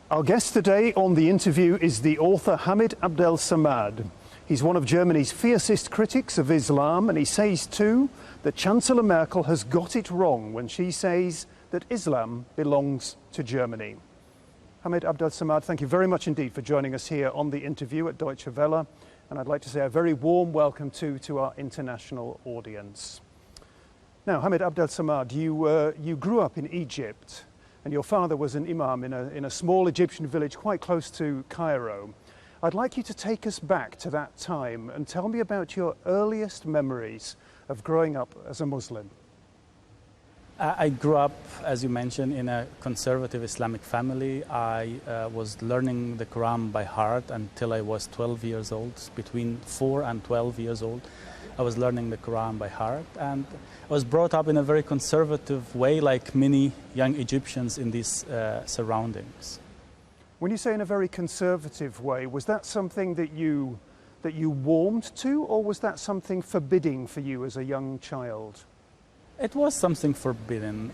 Our guest today on The Interview is the author Hamid Abdel-Samad. He's one of Germany's fiercest critics of Islam, and he says too that Chancellor Merkel has got it wrong when she says that Islam belongs to Germany. Hamid Abdel-Samad, thank you very much indeed for joining us here on The Interview at Deutsche Welle, and I'd like to say a very warm welcome too to our international audience. Now, Hamid Abdel-Samad, you grew up in Egypt, and your father was an imam in a small Egyptian village quite close to Cairo. I'd like you to take us back to that time and tell me about your earliest memories of growing up as a Muslim. I grew up, as you mentioned, in a conservative Islamic family. I was learning the Quran by heart until I was 12 years old. Between 4 and 12 years old, I was learning the Quran by heart, and I was brought up in a very conservative way, like many young Egyptians in these surroundings. When you say in a very conservative way, was that something that you warmed to, or was that something forbidding for you as a young child? It was something forbidden.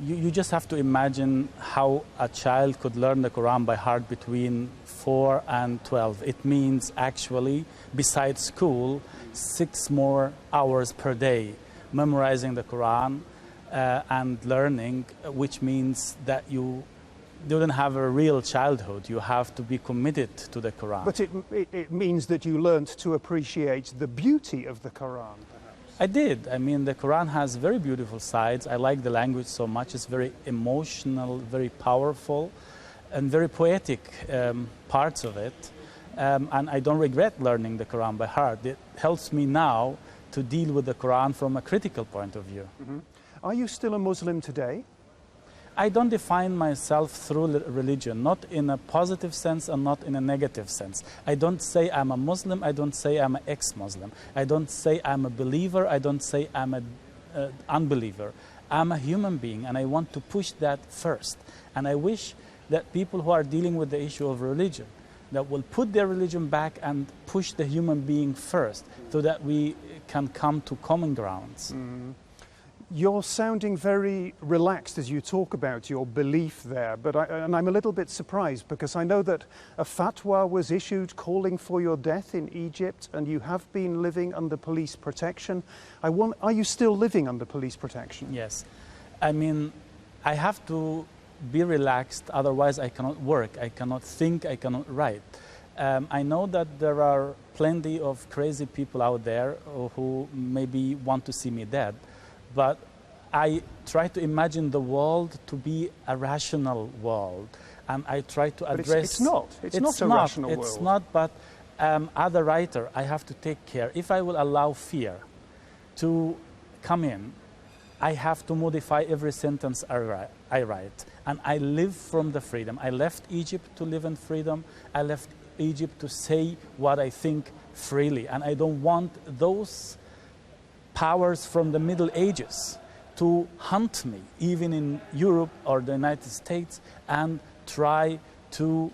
You just have to imagine how a child could learn the Quran by heart between 4 and 12. It means actually, besides school, 6 more hours per day memorizing the Quran and learning, which means that you don't have a real childhood. You have to be committed to the Quran. But it means that you learned to appreciate the beauty of the Quran. I did. I mean, the Quran has very beautiful sides. I like the language so much. It's very emotional, very powerful, and very poetic parts of it. And I don't regret learning the Quran by heart. It helps me now to deal with the Quran from a critical point of view. Mm-hmm. Are you still a Muslim today? I don't define myself through religion, not in a positive sense and not in a negative sense. I don't say I'm a Muslim, I don't say I'm an ex-Muslim. I don't say I'm a believer, I don't say I'm an unbeliever. I'm a human being, and I want to push that first. And I wish that people who are dealing with the issue of religion, that will put their religion back and push the human being first, so that we can come to common grounds. Mm. You're sounding very relaxed as you talk about your belief there, but I'm a little bit surprised because I know that a fatwa was issued calling for your death in Egypt, and you have been living under police protection. Are you still living under police protection? Yes. I mean, I have to be relaxed, otherwise I cannot work, I cannot think, I cannot write. I know that there are plenty of crazy people out there who maybe want to see me dead. But I try to imagine the world to be a rational world, and I try to address... But it's not a rational world. It's not, but as a writer, I have to take care. If I will allow fear to come in, I have to modify every sentence I write. And I live from the freedom. I left Egypt to live in freedom. I left Egypt to say what I think freely. And I don't want those powers from the Middle Ages to hunt me, even in Europe or the United States, and try to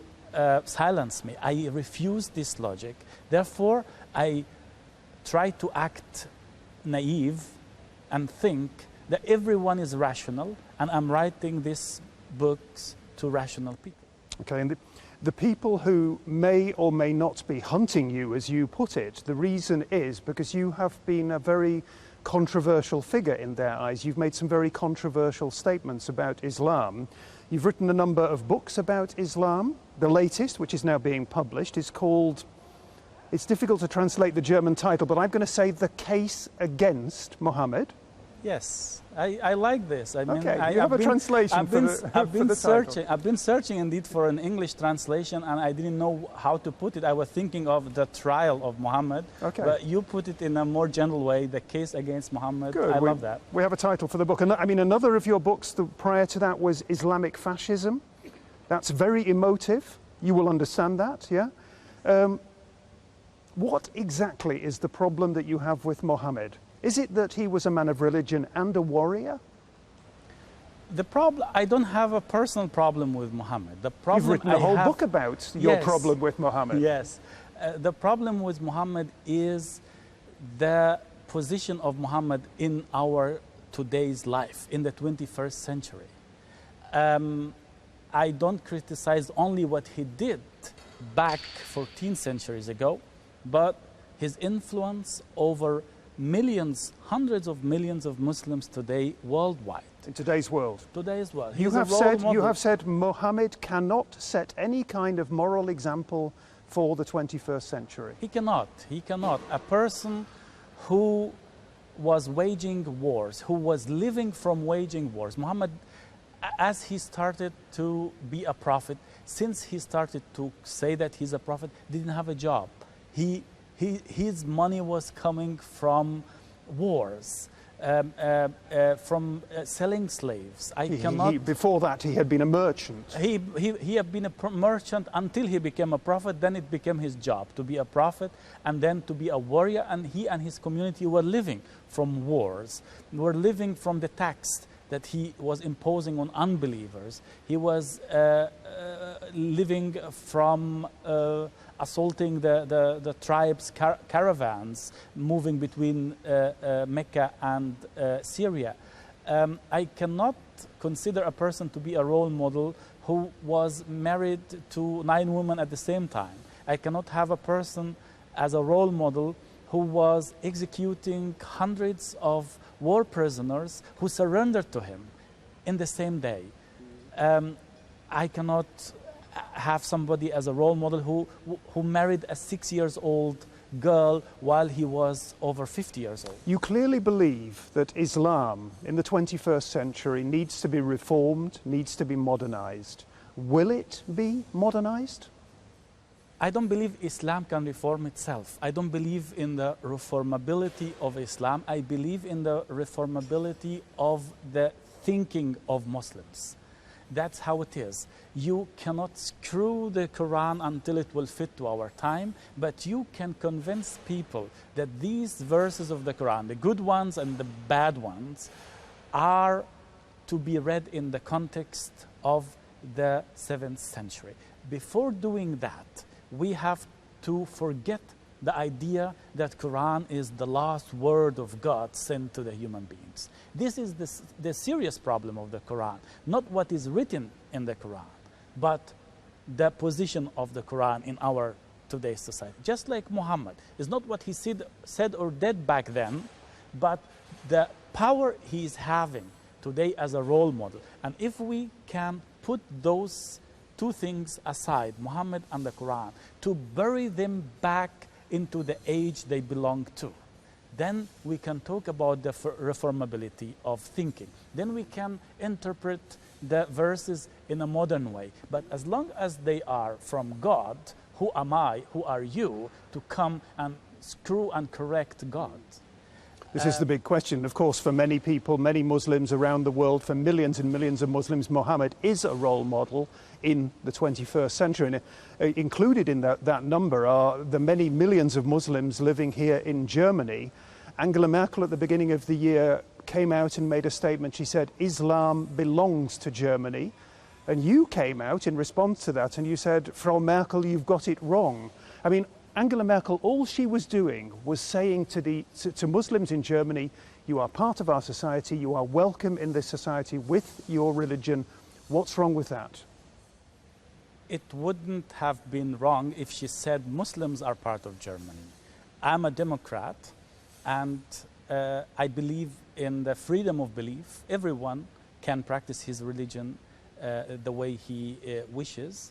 silence me. I refuse this logic. Therefore, I try to act naive and think that everyone is rational, and I'm writing these books to rational people. Okay, and the people who may or may not be hunting you, as you put it, the reason is because you have been a very controversial figure in their eyes. You've made some very controversial statements about Islam. You've written a number of books about Islam. The latest, which is now being published, is called, it's difficult to translate the German title, but I'm going to say The Case Against Muhammad. Yes, I like this. I mean, okay, you have a translation for the title. I've been searching indeed for an English translation, and I didn't know how to put it. I was thinking of The Trial of Muhammad, but you put it in a more general way, The Case Against Muhammad. Good. I love that. We have a title for the book. And I mean, another of your books prior to that was Islamic Fascism. That's very emotive. You will understand that, yeah? What exactly is the problem that you have with Muhammad? Is it that he was a man of religion and a warrior? The problem, I don't have a personal problem with Muhammad. The problem You've written a whole book about your problem with Muhammad. Yes. The problem with Muhammad is the position of Muhammad in our today's life, in the 21st century. I don't criticize only what he did back 14 centuries ago, but his influence over millions, hundreds of millions of Muslims today worldwide. In today's world. Today's world. You have said Muhammad cannot set any kind of moral example for the 21st century. He cannot. He cannot. A person who was waging wars, who was living from waging wars. Muhammad, as he started to be a prophet, since he started to say that he's a prophet, didn't have a job. His money was coming from wars, from selling slaves. Before that, he had been a merchant. He had been a merchant until he became a prophet. Then it became his job to be a prophet and then to be a warrior. And he and his community were living from wars, were living from the tax that he was imposing on unbelievers. He was living from assaulting the tribes' caravans moving between Mecca and Syria. I cannot consider a person to be a role model who was married to 9 women at the same time. I cannot have a person as a role model who was executing hundreds of war prisoners who surrendered to him in the same day. I cannot have somebody as a role model who married a 6-year-old girl while he was over 50 years old. You clearly believe that Islam in the 21st century needs to be reformed, needs to be modernized. Will it be modernized? I don't believe Islam can reform itself. I don't believe in the reformability of Islam. I believe in the reformability of the thinking of Muslims. That's how it is. You cannot screw the Quran until it will fit to our time, but you can convince people that these verses of the Quran, the good ones and the bad ones, are to be read in the context of the 7th century. Before doing that, we have to forget the idea that Quran is the last word of God sent to the human beings. This is the serious problem of the Quran, not what is written in the Quran, but the position of the Quran in our today's society. Just like Muhammad, is not what he said or did back then, but the power he is having today as a role model. And if we can put those 2 things aside, Muhammad and the Quran, to bury them back into the age they belong to, then we can talk about the reformability of thinking. Then we can interpret the verses in a modern way. But as long as they are from God, who am I, who are you, to come and screw and correct God? This is the big question. Of course, for many people, many Muslims around the world, for millions and millions of Muslims, Muhammad is a role model in the 21st century. And included in that number are the many millions of Muslims living here in Germany. Angela Merkel at the beginning of the year came out and made a statement. She said, Islam belongs to Germany. And you came out in response to that and you said, Frau Merkel, you've got it wrong. I mean, Angela Merkel, all she was doing was saying to Muslims in Germany, you are part of our society, you are welcome in this society with your religion. What's wrong with that? It wouldn't have been wrong if she said Muslims are part of Germany. I'm a Democrat and I believe in the freedom of belief. Everyone can practice his religion the way he wishes,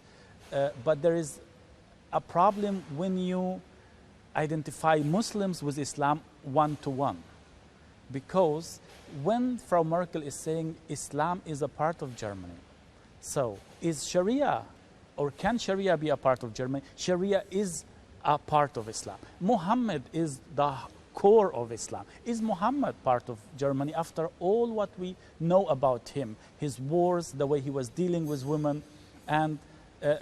but there is a problem when you identify Muslims with Islam one-to-one. Because when Frau Merkel is saying Islam is a part of Germany, so is Sharia, or can Sharia be a part of Germany? Sharia is a part of Islam. Muhammad is the core of Islam. Is Muhammad part of Germany after all what we know about him? His wars, the way he was dealing with women, and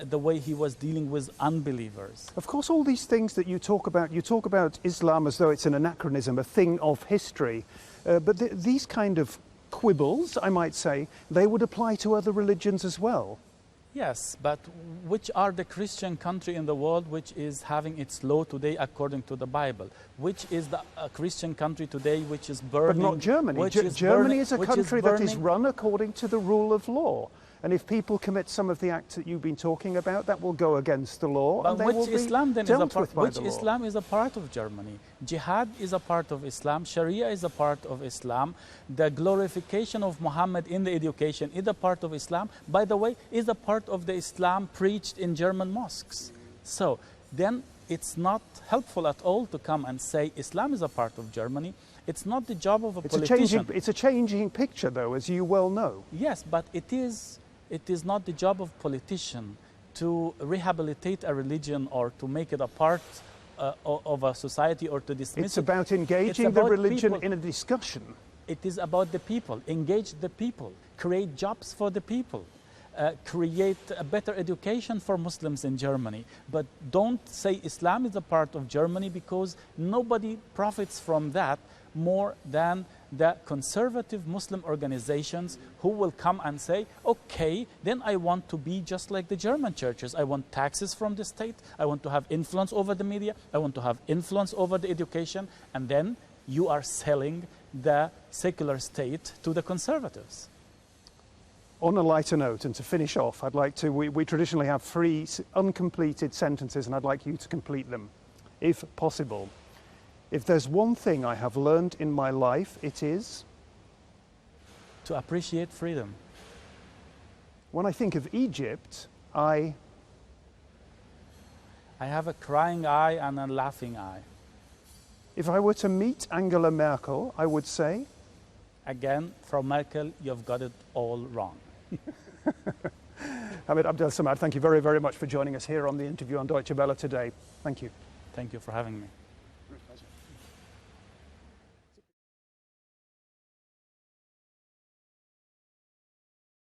the way he was dealing with unbelievers. Of course, all these things that you talk about Islam as though it's an anachronism, a thing of history. But these kind of quibbles, I might say, they would apply to other religions as well. Yes, but which are the Christian country in the world which is having its law today according to the Bible? Which is the Christian country today which is burning? But not Germany. Germany is a country that is run according to the rule of law. And if people commit some of the acts that you've been talking about, that will go against the law, and But they will be dealt with by which the law. Islam is a part of Germany? Jihad is a part of Islam. Sharia is a part of Islam. The glorification of Muhammad in the education is a part of Islam. By the way, is a part of the Islam preached in German mosques. So then it's not helpful at all to come and say Islam is a part of Germany. It's not the job of a politician. It's a changing picture, though, as you well know. Yes, but it is not the job of politician to rehabilitate a religion or to make it a part of a society or to dismiss it. It's about engaging the religion in a discussion. It is about the people. Engage the people. Create jobs for the people. Create a better education for Muslims in Germany. But don't say Islam is a part of Germany, because nobody profits from that more than the conservative Muslim organizations who will come and say, okay, then I want to be just like the German churches. I want taxes from the state. I want to have influence over the media. I want to have influence over the education. And then you are selling the secular state to the conservatives. On a lighter note, and to finish off, I'd like to, we traditionally have 3 uncompleted sentences, and I'd like you to complete them, if possible. If there's one thing I have learned in my life, it is? To appreciate freedom. When I think of Egypt, I have a crying eye and a laughing eye. If I were to meet Angela Merkel, I would say? Again, Frau Merkel, you've got it all wrong. Hamid Abdel-Samad, thank you very, very much for joining us here on the interview on Deutsche Welle today. Thank you. Thank you for having me. Great pleasure.